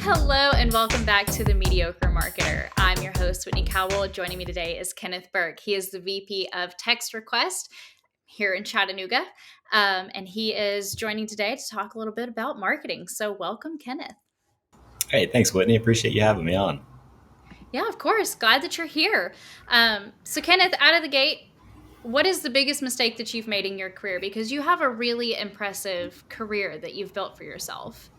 Hello and welcome back to the Mediocre Marketer. I'm your host, Whitney Cowell. Joining me today is Kenneth Burke. He is the VP of Text Request here in Chattanooga, and he is joining today to talk a little bit about marketing. So welcome, Kenneth. Hey, thanks, Whitney. Appreciate you having me on. Yeah, of course. Glad that you're here. So Kenneth, out of the gate, what is the biggest mistake that you've made in your career? Because you have a really impressive career that you've built for yourself.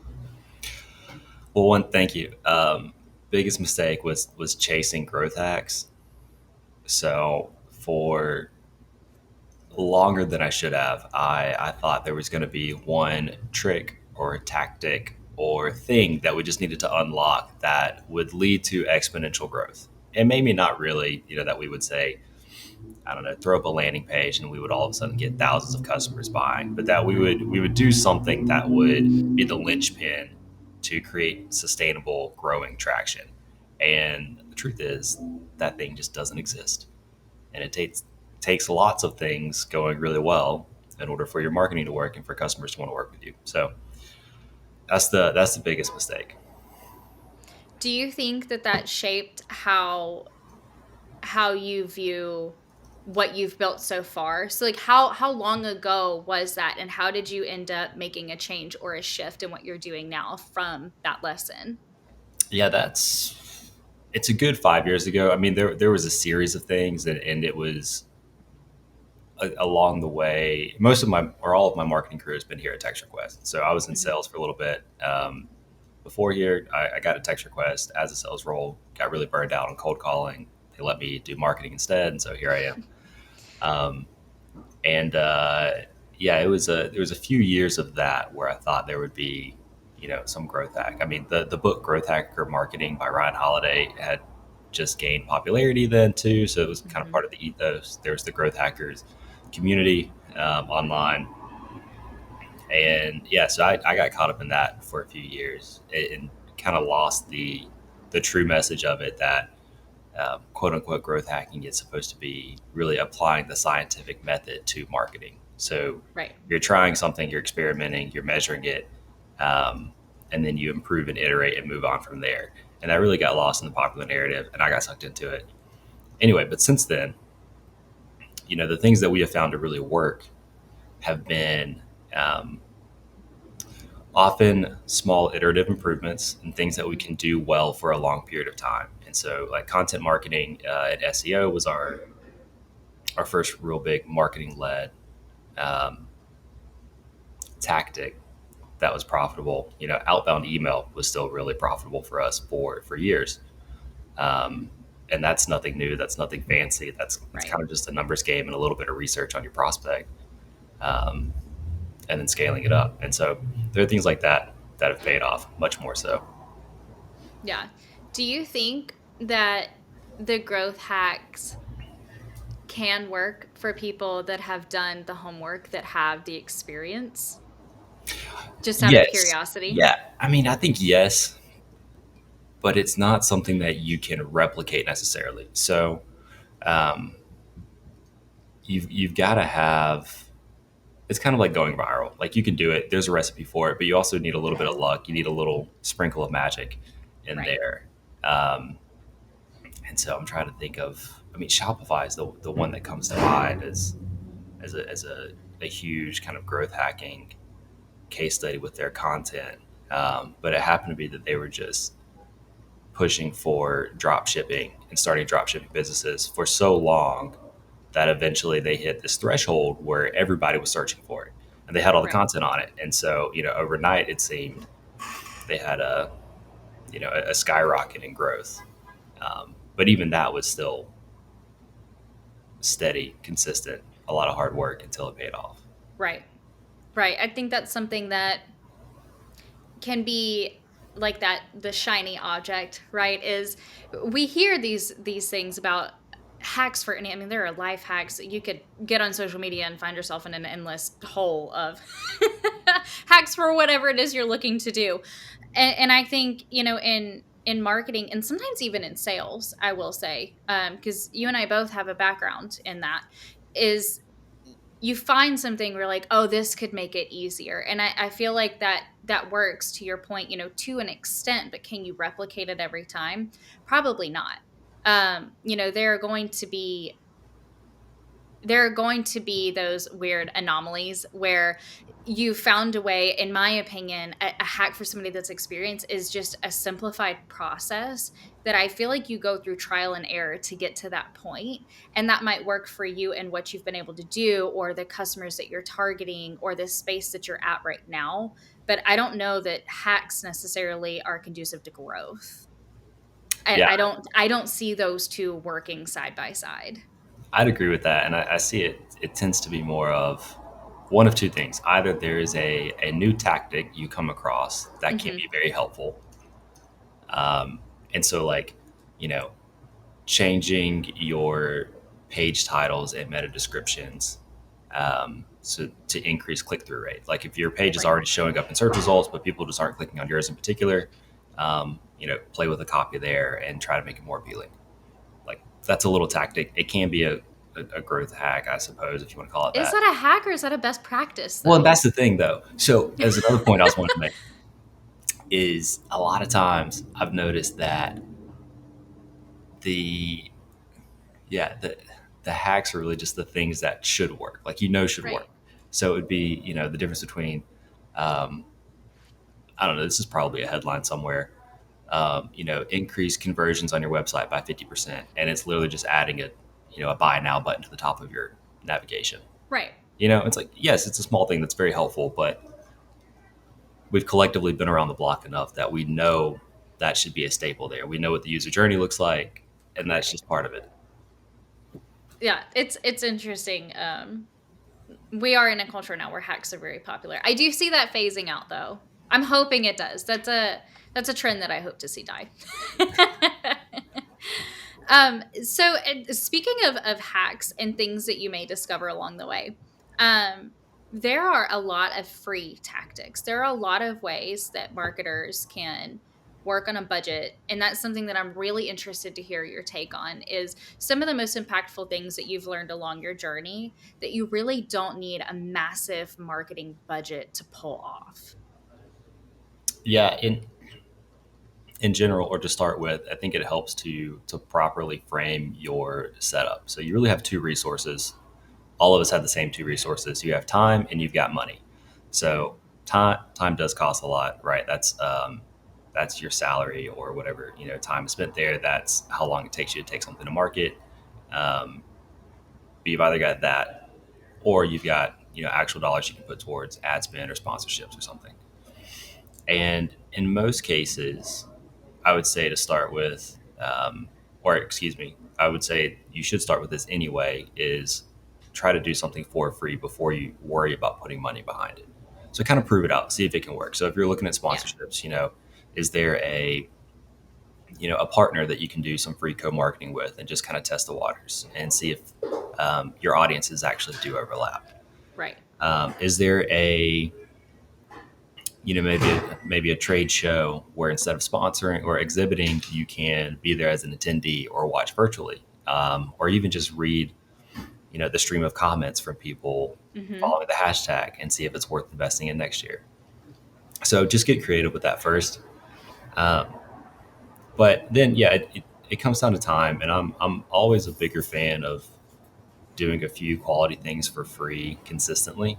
Well, thank you. Biggest mistake was chasing growth hacks. So for longer than I should have, I thought there was going to be one trick or a tactic or thing that we just needed to unlock that would lead to exponential growth. And maybe not really, that we would say, I don't know, throw up a landing page and we would all of a sudden get thousands of customers buying, but that we would do something that would be the linchpin to create sustainable growing traction. And the truth is that thing just doesn't exist. And it takes lots of things going really well in order for your marketing to work and for customers to want to work with you. So that's the biggest mistake. Do you think that shaped how you view what you've built so far? So like how long ago was that, and how did you end up making a change or a shift in what you're doing now from that lesson? Yeah, it's a good 5 years ago. I mean, there was a series of things, and it was along the way. Most of my or all of my marketing career has been here at Text Request. So I was in Mhm. sales for a little bit. Before here, I got a Text Request as a sales role. Got really burned out on cold calling. They let me do marketing instead, and so here I am. Um, and Yeah, there was a few years of that where I thought there would be some growth hack. I mean, the book Growth Hacker Marketing by Ryan Holiday had just gained popularity then too, so it was kind of Mhm. part of the ethos. There was the growth hackers community online, and yeah, so I got caught up in that for a few years and kind of lost the true message of it, that quote unquote growth hacking is supposed to be really applying the scientific method to marketing. So Right. you're trying something, you're experimenting, you're measuring it, um, and then you improve and iterate and move on from there. And that really got lost in the popular narrative, and I got sucked into it. Anyway, but since then, the things that we have found to really work have been um, often small iterative improvements and things that we can do well for a long period of time. And so, like content marketing and SEO was our first real big marketing led um, tactic that was profitable. Outbound email was still really profitable for us for years. Um, and that's nothing new. That's nothing fancy. That's Right. kind of just a numbers game and a little bit of research on your prospect, um, and then scaling it up. And so there are things like that that have paid off much more so. Yeah. Do you think that the growth hacks can work for people that have done the homework, that have the experience? Just out of Yes. curiosity. Yeah. I mean, I think yes, but it's not something that you can replicate necessarily. So um, you've got to have. It's kind of like going viral. Like you can do it. There's a recipe for it, but you also need a little bit of luck. You need a little sprinkle of magic in Right. there. Um, and so I'm trying to think of. I mean, Shopify is the one that comes to mind as a huge kind of growth hacking case study with their content. But it happened to be that they were just pushing for drop shipping and starting drop shipping businesses for so long that eventually they hit this threshold where everybody was searching for it and they had all the Right. content on it. And so, overnight it seemed they had a skyrocket in growth. But even that was still steady, consistent, a lot of hard work until it paid off. Right. Right. I think that's something that can be like that, the shiny object, right? Is we hear these things about hacks for any, I mean, there are life hacks. You could get on social media and find yourself in an endless hole of hacks for whatever it is you're looking to do. And I think, in marketing and sometimes even in sales, I will say, because you and I both have a background in that, is you find something where like, oh, this could make it easier. And I feel like that works to your point, to an extent, but can you replicate it every time? Probably not. There are going to be those weird anomalies where you found a way. In my opinion, a hack for somebody that's experienced is just a simplified process that I feel like you go through trial and error to get to that point. And that might work for you and what you've been able to do, or the customers that you're targeting, or the space that you're at right now. But I don't know that hacks necessarily are conducive to growth. I, Yeah, I don't I don't see those two working side by side. I'd agree with that. And I see it, it tends to be more of one of two things. Either there is a new tactic you come across that can Hmm. be very helpful. And so, like, you know, changing your page titles and meta descriptions so to increase click through rate. Like if your page is Right. already showing up in search results, but people just aren't clicking on yours in particular, play with a copy there and try to make it more appealing. Like that's a little tactic. It can be a growth hack, I suppose, if you want to call it Is that. that a hack or is that a best practice Well, and though? that's the thing, though. So, as another point I was wanting to make is a lot of times I've noticed that the yeah the hacks are really just the things that should work, like should Right. work. So it would be the difference between um, I don't know. This is probably a headline somewhere. Increase conversions on your website by 50%, and it's literally just adding a buy now button to the top of your navigation. Right. It's like, yes, it's a small thing that's very helpful, but we've collectively been around the block enough that we know that should be a staple there. We know what the user journey looks like, and that's Right. just part of it. Yeah, it's interesting. We are in a culture now where hacks are very popular. I do see that phasing out though. I'm hoping it does. That's a trend that I hope to see die. So speaking of hacks and things that you may discover along the way, um, there are a lot of free tactics. There are a lot of ways that marketers can work on a budget, and that's something that I'm really interested to hear your take on. Is some of the most impactful things that you've learned along your journey that you really don't need a massive marketing budget to pull off. Yeah, in general, or to start with, I think it helps to properly frame your setup. So you really have two resources. All of us have the same two resources. You have time and you've got money. So time does cost a lot, right? That's your salary or whatever time is spent there. That's how long it takes you to take something to market. Um, but you've either got that or you've got actual dollars you can put towards ad spend or sponsorships or something. And in most cases, I would say to start with, or excuse me, I would say you should start with this anyway, is try to do something for free before you worry about putting money behind it. So kind of prove it out, see if it can work. So if you're looking at Yeah. sponsorships, is there a partner that you can do some free co-marketing with and just kind of test the waters and see if your audiences actually do overlap. Right. Is there maybe a trade show where instead of sponsoring or exhibiting, you can be there as an attendee or watch virtually, or even just read the stream of comments from people Hmm. following the hashtag and see if it's worth investing in next year. So just get creative with that first. Um, but then, yeah, it comes down to time, and I'm always a bigger fan of doing a few quality things for free consistently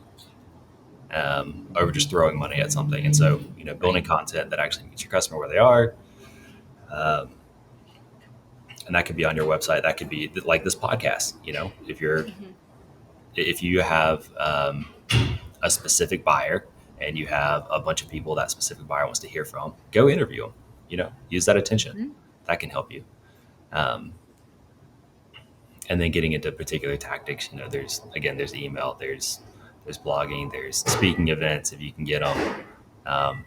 over just throwing money at something. And so, building Right. content that actually meets your customer where they are. Um, and that could be on your website. That could be like this podcast. Hmm. If you have a specific buyer and you have a bunch of people that specific buyer wants to hear from, go interview them. Use that attention. Hmm. That can help you. Um, and then getting into particular tactics, there's email, there's blogging, there's speaking events if you can get them.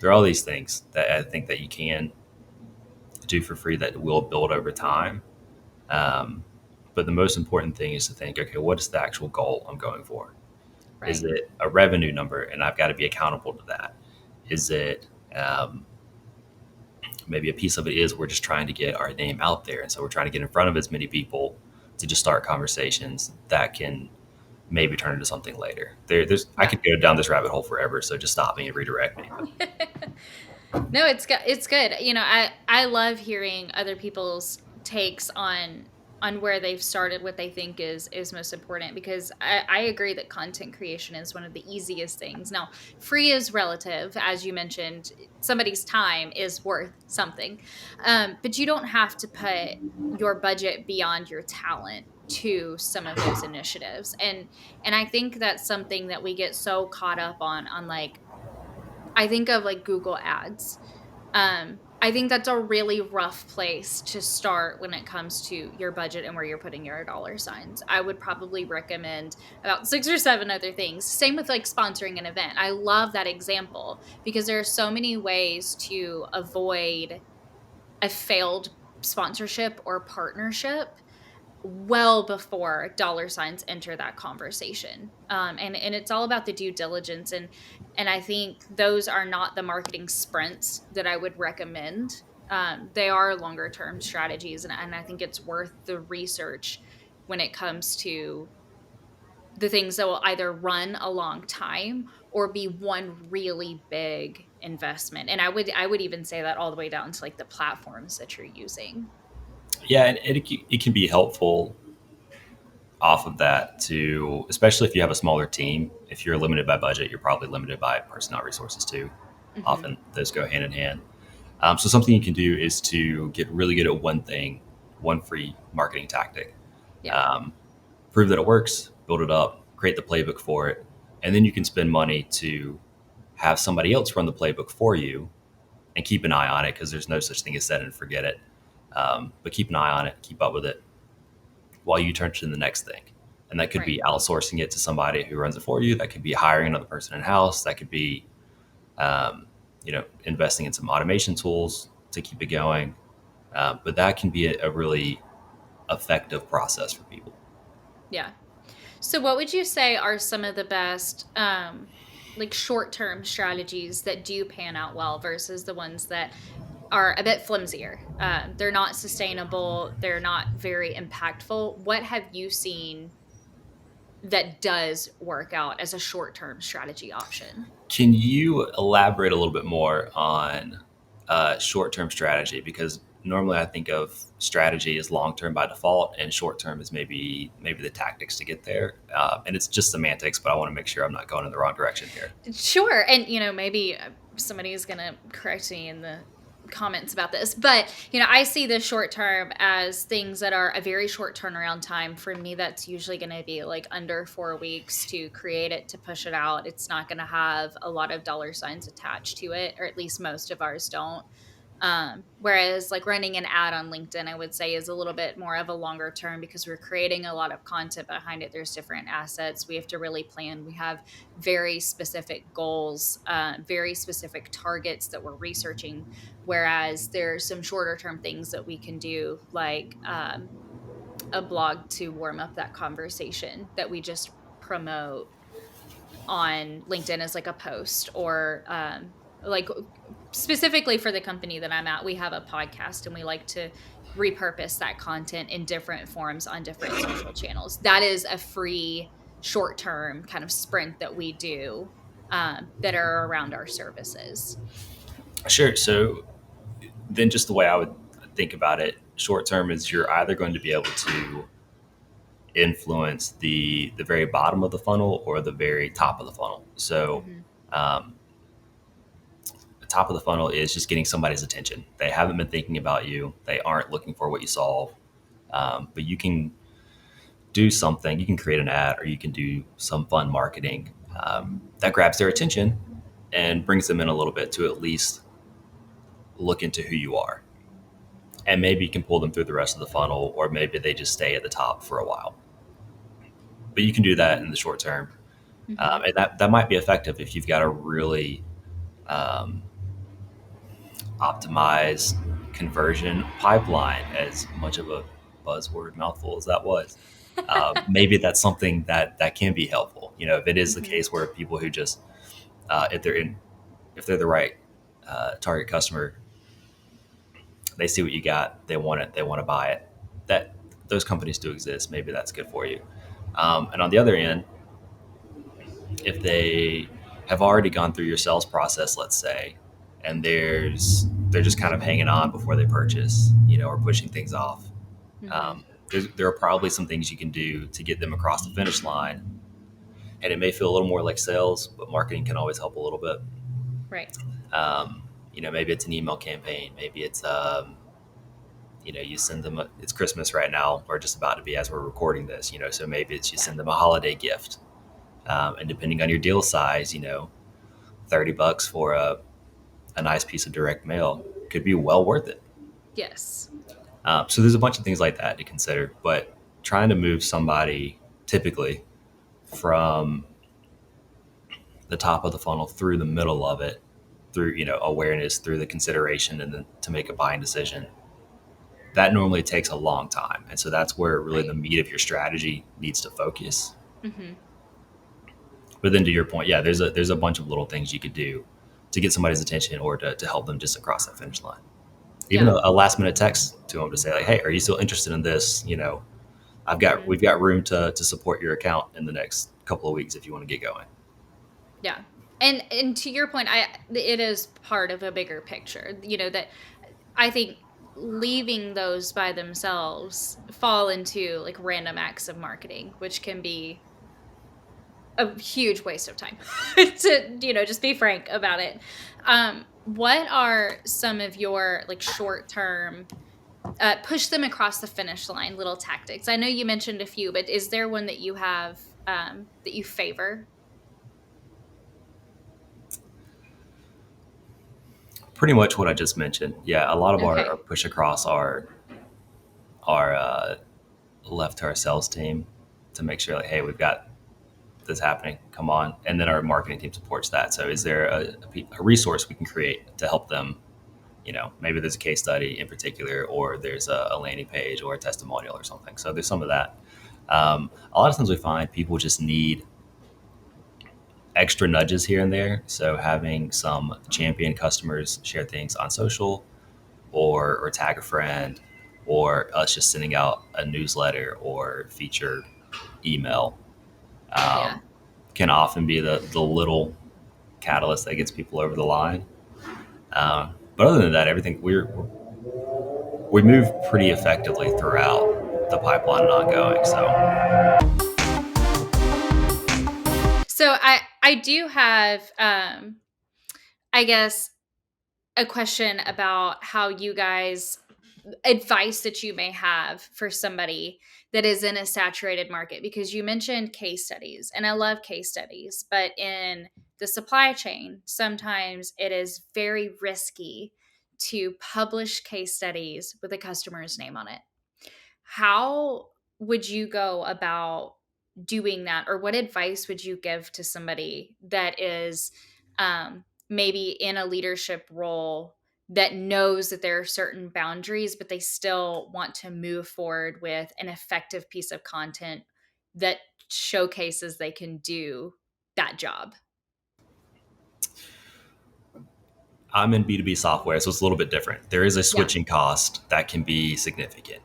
There are all these things that I think that you can do for free that will build over time. Um, but the most important thing is to think, okay, what is the actual goal I'm going for? Is Right. it a revenue number, and I've got to be accountable to that? Is it maybe a piece of it is we're just trying to get our name out there, and so we're trying to get in front of as many people to just start conversations that can maybe turn into something later. I Yeah. could go down this rabbit hole forever, so just stop me and redirect me. But No, it's good. It's good. I love hearing other people's takes on where they've started, what they think is most important, because I agree that content creation is one of the easiest things. Now, free is relative, as you mentioned. Somebody's time is worth something, but you don't have to put your budget beyond your talent to some of those initiatives. And I think that's something that we get so caught up on, like, I think of like Google Ads. I think that's a really rough place to start when it comes to your budget and where you're putting your dollar signs. I would probably recommend about 6 or 7 other things. Same with like sponsoring an event. I love that example because there are so many ways to avoid a failed sponsorship or partnership well before dollar signs enter that conversation. And it's all about the due diligence, and I think those are not the marketing sprints that I would recommend. They are longer term strategies, and I think it's worth the research when it comes to the things that will either run a long time or be one really big investment. And I would even say that all the way down to like the platforms that you're using. yeah, and it can be helpful off of that to, especially if you have a smaller team. If you're limited by budget, you're probably limited by personnel resources too. Hmm. Often those go hand in hand. So something you can do is to get really good at one thing, one free marketing tactic. Yeah. Um, Prove that it works, build it up, create the playbook for it, and then you can spend money to have somebody else run the playbook for you and keep an eye on it because there's no such thing as set and forget it. But keep an eye on it, keep up with it while you turn to the next thing. And that could Right. be outsourcing it to somebody who runs it for you. That could be hiring another person in house. That could be, investing in some automation tools to keep it going. But that can be a really effective process for people. Yeah. So, what would you say are some of the best, like short term strategies that do pan out well versus the ones that are a bit flimsier? They're not sustainable, they're not very impactful. What have you seen that does work out as a short term strategy option? Can you elaborate a little bit more on short term strategy? Because normally I think of strategy as long term by default, and short term is maybe the tactics to get there. And it's just semantics, but I want to make sure I'm not going in the wrong direction here. Sure. And, maybe somebody is going to correct me in the comments about this, but, I see the short term as things that are a very short turnaround time. For me, that's usually going to be like under 4 weeks to create it, to push it out. It's not going to have a lot of dollar signs attached to it, or at least most of ours don't. Whereas like running an ad on LinkedIn, I would say is a little bit more of a longer term because we're creating a lot of content behind it. There's different assets. We have to really plan. We have very specific goals, very specific targets that we're researching. Whereas there's some shorter term things that we can do, like a blog to warm up that conversation that we just promote on LinkedIn as like a post, or like specifically for the company that I'm at, we have a podcast and we like to repurpose that content in different forms on different social channels. That is a free short term kind of sprint that we do, that are around our services. Sure. So then, just the way I would think about it, short term is you're either going to be able to influence the very bottom of the funnel or the very top of the funnel. So Hmm. um, the top of the funnel is just getting somebody's attention. They haven't been thinking about you. They aren't looking for what you solve. But you can do something. You can create an ad, or you can do some fun marketing that grabs their attention and brings them in a little bit to at least look into who you are. And maybe you can pull them through the rest of the funnel, or maybe they just stay at the top for a while. But you can do that in the short term. Hmm. And that might be effective if you've got a really um, optimized conversion pipeline, as much of a buzzword mouthful as that was. Maybe that's something that can be helpful. If it is the Hmm. case where people who just if they're the right target customer, they see what you got, they want it, they want to buy it. That those companies do exist. Maybe that's good for you. And on the other end, If they have already gone through your sales process, let's say, and they're just kind of hanging on before they purchase, or pushing things off. Mhm. There are probably some things you can do to get them across the finish line, and it may feel a little more like sales, but marketing can always help a little bit. Right. Maybe it's an email campaign, maybe it's you send them it's Christmas right now, or just about to be as we're recording this, so maybe it's you Yeah. send them a holiday gift, and depending on your deal size, $30 for a nice piece of direct mail could be well worth it. Yes. So there's a bunch of things like that to consider, but trying to move somebody typically from the top of the funnel through the middle of it, through awareness, through the consideration, and then to make a buying decision, that normally takes a long time. And so that's where really the Right. meat of your strategy needs to focus. Mhm. But then to your point, yeah, there's a bunch of little things you could do to get somebody's attention, or to help them just across that finish line. Even Yeah. a last minute text to them to say like, hey, are you still interested in this? Mhm. We've got room to support your account in the next couple of weeks if you want to get going. Yeah. And to your point, it is part of a bigger picture. That I think leaving those by themselves fall into like random acts of marketing, which can be a huge waste of time. To just be frank about it. What are some of your like short term push them across the finish line little tactics? I know you mentioned a few, but is there one that you have that you favor? Pretty much what I just mentioned. Yeah, a lot of our Okay. push across are left to our sales team to make sure like, hey, we've got this happening. Come on, and then our marketing team supports that. So, is there a resource we can create to help them? Maybe there's a case study in particular, or there's a landing page or a testimonial or something. So there's some of that. A lot of times we find people just need extra nudges here and there. So having some champion customers share things on social, or tag a friend, or us just sending out a newsletter or featured email, Yeah. um, can often be the little catalyst that gets people over the line. But other than that, everything we move pretty effectively throughout the pipeline and ongoing. So So I do have I guess a question about how you guys advice that you may have for somebody that is in a saturated market, because you mentioned case studies and I love case studies, but in the supply chain sometimes it is very risky to publish case studies with a customer's name on it. How would you go about doing that, or what advice would you give to somebody that is maybe in a leadership role that knows that there are certain boundaries, but they still want to move forward with an effective piece of content that showcases they can do that job? I'm in B2B software, so it's a little bit different. There is a Yeah. switching cost that can be significant.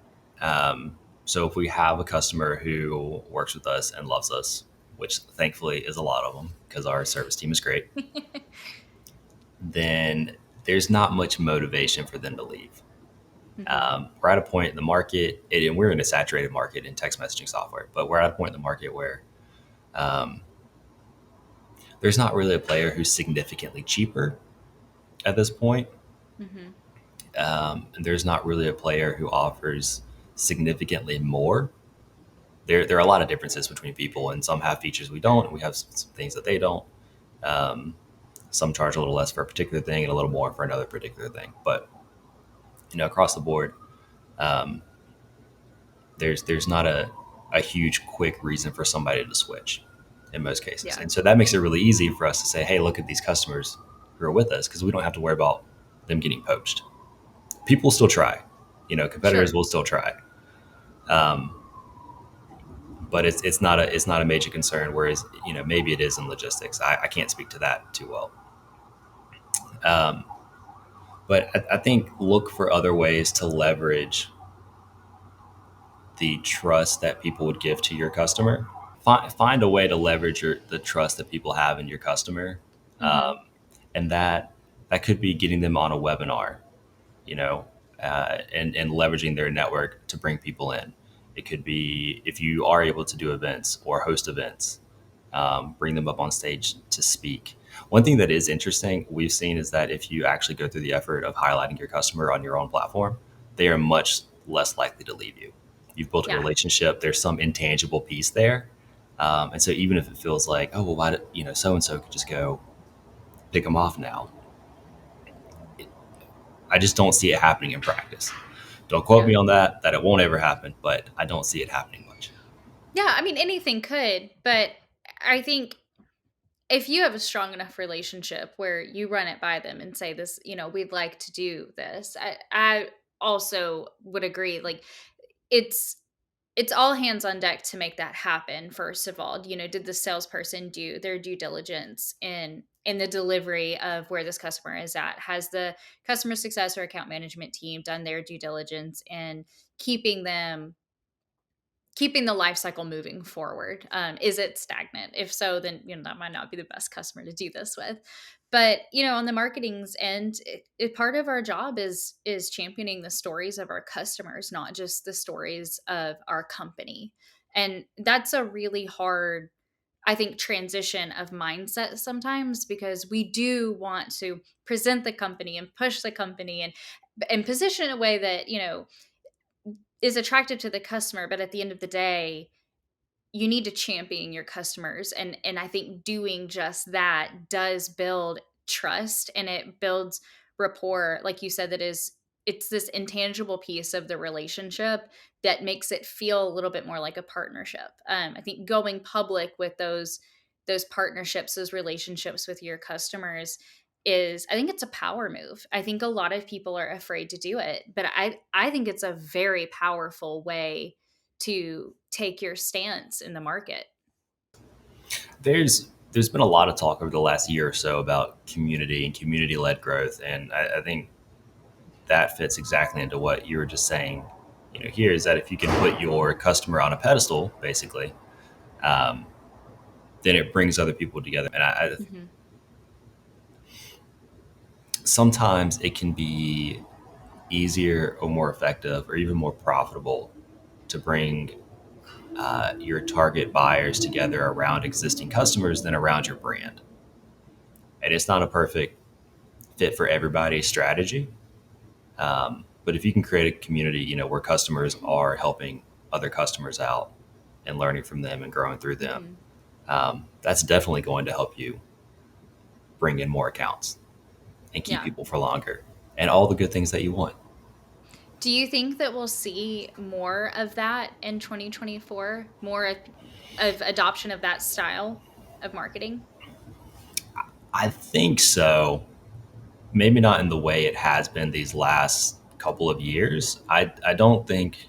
So if we have a customer who works with us and loves us, which thankfully is a lot of them because our service team is great, then there's not much motivation for them to leave. Hmm. We're at a point in the market, and we're in a saturated market in text messaging software, but we're at a point in the market where um, there's not really a player who's significantly cheaper at this point. Hmm. And there's not really a player who offers significantly more. There are a lot of differences between people, and some have features we don't, and we have some things that they don't. Um, some charge a little less for a particular thing and a little more for another particular thing. But across the board, um, there's not a huge quick reason for somebody to switch in most cases, Yeah. and so that makes it really easy for us to say, hey, look at these customers who are with us, because we don't have to worry about them getting poached. People still try, competitors Sure. will still try, um, but it's not a major concern. Whereas maybe it is in logistics. I can't speak to that too well. Um, but I think look for other ways to leverage the trust that people would give to your customer. find a way to leverage the trust that people have in your customer, Mhm. and that could be getting them on a webinar, you know, and leveraging their network to bring people in. It could be if you are able to do events or host events, bring them up on stage to speak. One thing that is interesting we've seen is that if you actually go through the effort of highlighting your customer on your own platform, they are much less likely to leave you. You've built a Yeah. relationship. There's some intangible piece there, and so even if it feels like, oh well, why did, so and so could just go pick them off now, I just don't see it happening in practice. Don't quote Yeah. me on that. That it won't ever happen, but I don't see it happening much. Yeah, I mean, anything could, but I think if you have a strong enough relationship where you run it by them and say this, we'd like to do this. I also would agree. Like it's it's all hands on deck to make that happen. First of all, did the salesperson do their due diligence in the delivery of where this customer is at? Has the customer success or account management team done their due diligence in keeping them keeping the life cycle moving forward? Is it stagnant? If so, then that might not be the best customer to do this with. But on the marketing's end, part of our job is championing the stories of our customers, not just the stories of our company. And that's a really hard, I think, transition of mindset sometimes, because we do want to present the company and push the company and position in a way that is attractive to the customer, but at the end of the day, you need to champion your customers, and I think doing just that does build trust, and it builds rapport, like you said, it's this intangible piece of the relationship that makes it feel a little bit more like a partnership. I think going public with those partnerships, those relationships with your customers, I think it's a power move. I think a lot of people are afraid to do it, but I think it's a very powerful way to take your stance in the market. There's been a lot of talk over the last year or so about community and community led growth, and I think that fits exactly into what you were just saying. Here is that if you can put your customer on a pedestal, basically, um, then it brings other people together. And Mhm. sometimes it can be easier or more effective or even more profitable to bring your target buyers together around existing customers than around your brand. And it's not a perfect fit for everybody's strategy. But if you can create a community, where customers are helping other customers out and learning from them and growing through them, Mhm. that's definitely going to help you bring in more accounts and keep Yeah. people for longer and all the good things that you want. Do you think that we'll see more of that in 2024? More of adoption of that style of marketing? I think so. Maybe not in the way it has been these last couple of years. I don't think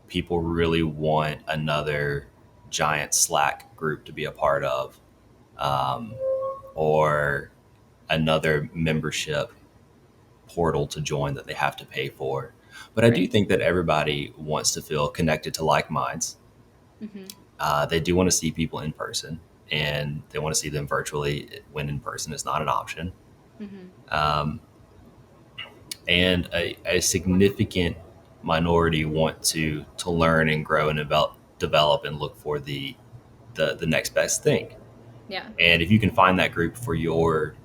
people really want another giant Slack group to be a part of, um, or another membership portal to join that they have to pay for. But I do Right. think that everybody wants to feel connected to like minds. Mhm. They do want to see people in person, and they want to see them virtually when in person is not an option. Mhm. Um, and a significant minority want to learn and grow and develop and look for the next best thing. Yeah. And if you can find that group for your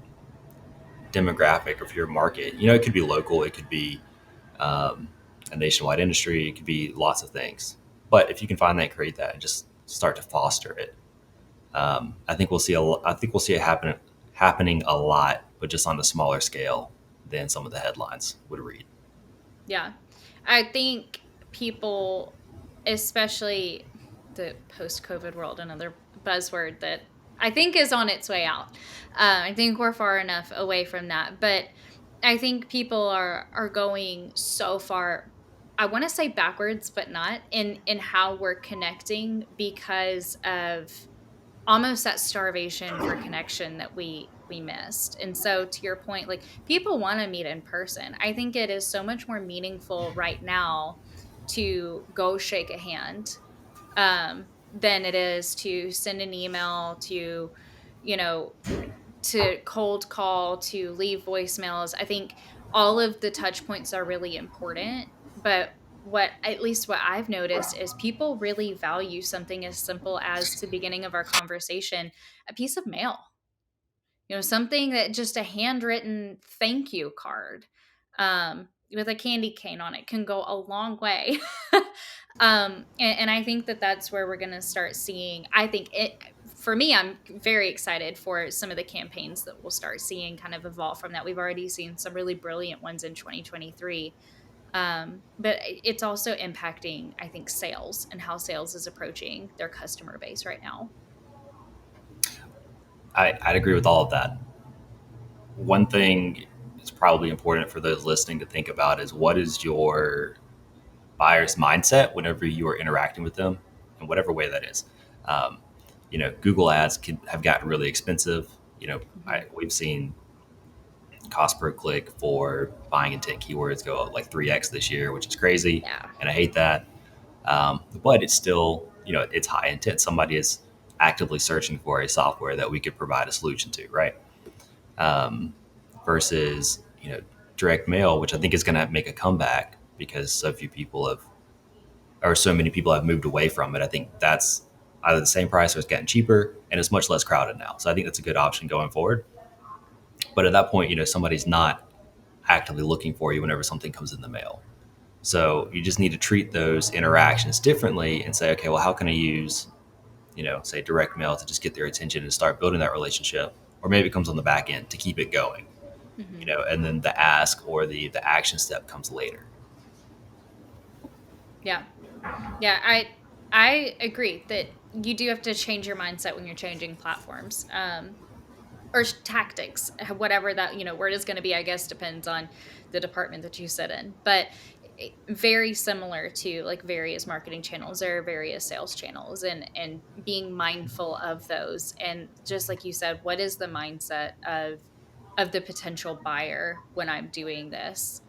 demographic or for your market, it could be local, it could be um, a nationwide industry, it could be lots of things. But if you can find that, create that, and just start to foster it, I think we'll see it happening a lot, but just on a smaller scale than some of the headlines would read. Yeah. I think people, especially the post-COVID world, another buzzword that I think is on its way out. I think we're far enough away from that, but I think people are going so far. I want to say backwards, but not in how we're connecting because of almost that starvation for connection that we missed. And so to your point, like people want to meet in person. I think it is so much more meaningful right now to go shake a hand. than it is to send an email, to, you know, to cold call, to leave voicemails. I think all of the touch points are really important, but what at least what I've noticed is people really value something as simple as the beginning of our conversation, a piece of mail. Something that just a handwritten thank you card, with a candy cane on it can go a long way. And I think that that's where we're going to start seeing. I think it, for me, I'm very excited for some of the campaigns that we'll start seeing kind of evolve from that. We've already seen some really brilliant ones in 2023. But it's also impacting, I think, sales and how sales is approaching their customer base right now. I'd agree with all of that. One thing is probably important for those listening to think about is what is your buyer's mindset whenever you are interacting with them in whatever way that is. Um, Google ads can have gotten really expensive. Hmm. We've seen cost per click for buying intent keywords go up like 3x this year, which is crazy. Yeah. And I hate that. But it's still, it's high intent. Somebody is actively searching for a software that we could provide a solution to, right? Um, Versus, direct mail, which I think is going to make a comeback because so many people have moved away from it. I think that's either the same price or it's getting cheaper and it's much less crowded now. So I think that's a good option going forward. But at that point, somebody's not actively looking for you whenever something comes in the mail. So you just need to treat those interactions differently and say, okay, well, how can I use, say direct mail to just get their attention and start building that relationship? Or maybe it comes on the back end to keep it going, Hmm. and then the ask or the action step comes later. Yeah. Yeah, I agree that you do have to change your mindset when you're changing platforms, or tactics, whatever that word is going to be. I guess depends on the department that you sit in, but very similar to like various marketing channels or various sales channels, and being mindful of those. And just like you said, what is the mindset of the potential buyer when I'm doing this,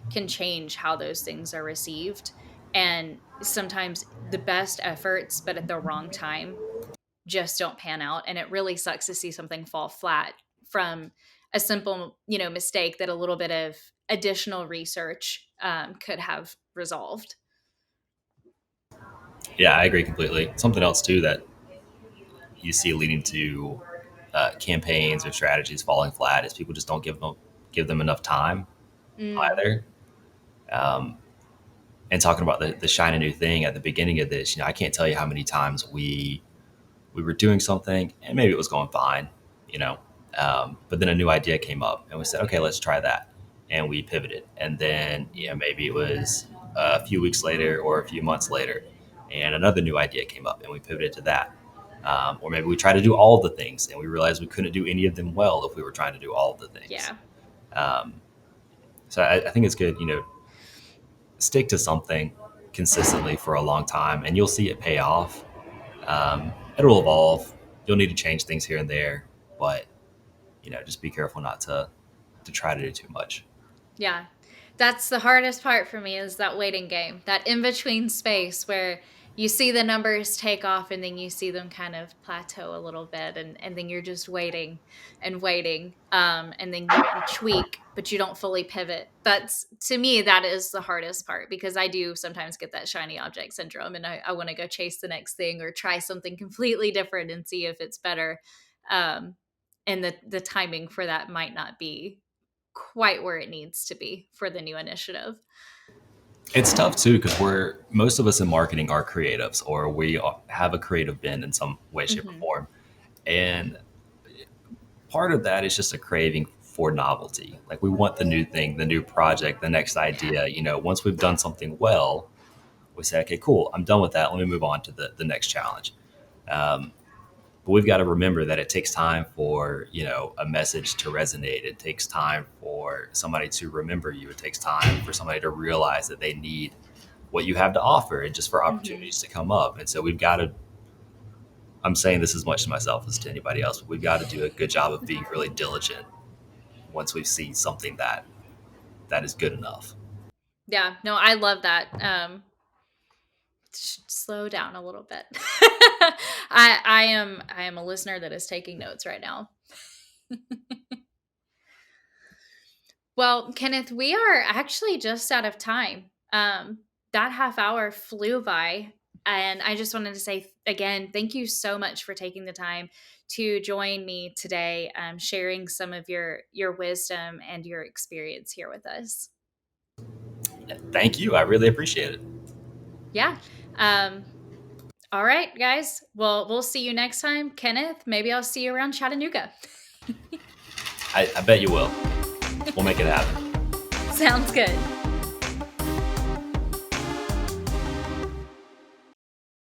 can change how those things are received. And sometimes the best efforts, but at the wrong time, just don't pan out. And it really sucks to see something fall flat from a simple, mistake that a little bit of additional research, could have resolved. Yeah, I agree completely. Something else too that you see leading to campaigns or strategies falling flat is people just don't give them enough time Mm, either. Um, and talking about the shiny new thing at the beginning of this, I can't tell you how many times we were doing something and maybe it was going fine, you know, but then a new idea came up and we said, okay, let's try that, and we pivoted. And then maybe it was a few weeks later or a few months later, and another new idea came up and we pivoted to that. Or maybe we tried to do all of the things and we realized we couldn't do any of them well if we were trying to do all of the things. yeah. Um, so I think it's good, stick to something consistently for a long time and you'll see it pay off. It'll evolve. You'll need to change things here and there, but just be careful not to try to do too much. Yeah. That's the hardest part for me, is that waiting game, that in between space where you see the numbers take off and then you see them kind of plateau a little bit, and then you're just waiting and waiting, and then you tweak but you don't fully pivot. That's, to me, that is the hardest part, because I do sometimes get that shiny object syndrome, and I want to go chase the next thing or try something completely different and see if it's better. Um, and the timing for that might not be quite where it needs to be for the new initiative. It's tough too because we're most of us in marketing are creatives or have a creative bend in some way, shape, or Hmm. form, and part of that is just a craving for novelty. Like we want the new thing, the new project, the next Yeah. idea. Once we've done something well, we say, okay, cool, I'm done with that. Let me move on to the next challenge. Um, But we've got to remember that it takes time for, a message to resonate. It takes time for somebody to remember you. It takes time for somebody to realize that they need what you have to offer and just for Hmm. opportunities to come up. And so we've got to, I'm saying this as much to myself as to anybody else, but we've got to do a good job of being really diligent once we see something that is good enough. Yeah. No, I love that. slow down a little bit. I am a listener that is taking notes right now. Well, Kenneth, we are actually just out of time. That half hour flew by. And I just wanted to say again, thank you so much for taking the time to join me today, sharing some of your wisdom and your experience here with us. Thank you. I really appreciate it. Yeah. Um, all right, guys. Well, we'll see you next time. Kenneth, maybe I'll see you around Chattanooga. I bet you will. We'll make it happen. Sounds good.